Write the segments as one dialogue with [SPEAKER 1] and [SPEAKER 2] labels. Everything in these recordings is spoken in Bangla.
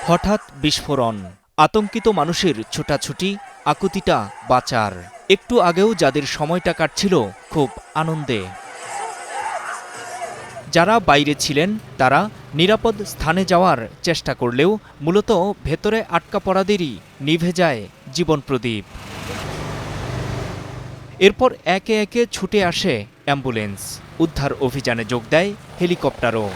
[SPEAKER 1] হঠাৎ বিস্ফোরণ, আতঙ্কিত মানুষের ছোটাছুটি, আকুতিটা বাঁচার। একটু আগেও যাদের সময়টা কাটছিল খুব আনন্দে, যারা বাইরে ছিলেন তারা নিরাপদ স্থানে যাওয়ার চেষ্টা করলেও মূলত ভেতরে আটকা পড়াদেরই নিভে যায় জীবন প্রদীপ। এরপর একে একে ছুটে আসে অ্যাম্বুলেন্স, উদ্ধার অভিযানে যোগ দেয় হেলিকপ্টারও।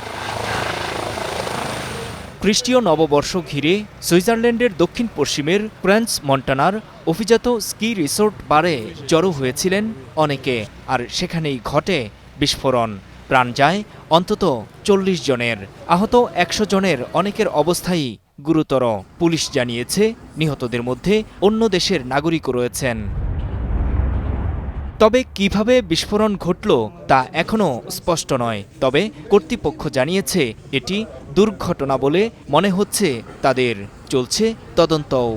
[SPEAKER 1] খ্রিস্টীয় নববর্ষ ঘিরে সুইজারল্যান্ডের দক্ষিণ পশ্চিমের ক্র্যান্স মন্টানার অভিজাত স্কি রিসোর্ট বারে জড়ো হয়েছিলেন অনেকে, আর সেখানেই ঘটে বিস্ফোরণ। প্রাণ যায় অন্তত ৪০ জনের, আহত ১০০ জনের অনেকের অবস্থাই গুরুতর। পুলিশ জানিয়েছে নিহতদের মধ্যে অন্য দেশের নাগরিকও রয়েছেন। তবে কিভাবে বিস্ফোরণ ঘটল তা এখনও স্পষ্ট নয়। তবে কর্তৃপক্ষ জানিয়েছে এটি দুর্ঘটনা বলে মনে হচ্ছে তাদের, চলছে তদন্তও।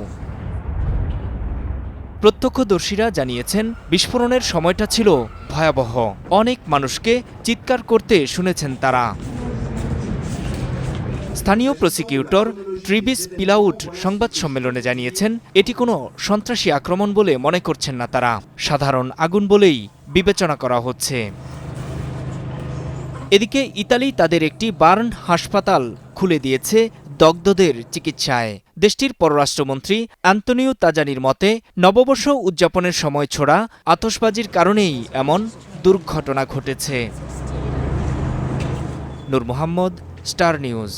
[SPEAKER 1] প্রত্যক্ষদর্শীরা জানিয়েছেন বিস্ফোরণের সময়টা ছিল ভয়াবহ। অনেক মানুষকে চিৎকার করতে শুনেছেন তারা। স্থানীয় প্রসিকিউটর ট্রিভিস পিলাউট সংবাদ সম্মেলনে জানিয়েছেন এটি কোনো সন্ত্রাসী আক্রমণ বলে মনে করছেন না তারা, সাধারণ আগুন বলেই বিবেচনা করা হচ্ছে। এদিকে ইতালি তাদের একটি বার্ন হাসপাতাল খুলে দিয়েছে দগ্ধদের চিকিৎসায়। দেশটির পররাষ্ট্রমন্ত্রী অ্যান্তনিও তাজানির মতে নববর্ষ উদযাপনের সময় ছোড়া আতশবাজির কারণেই এমন দুর্ঘটনা ঘটেছে। নূর মোহাম্মদ, স্টার নিউজ।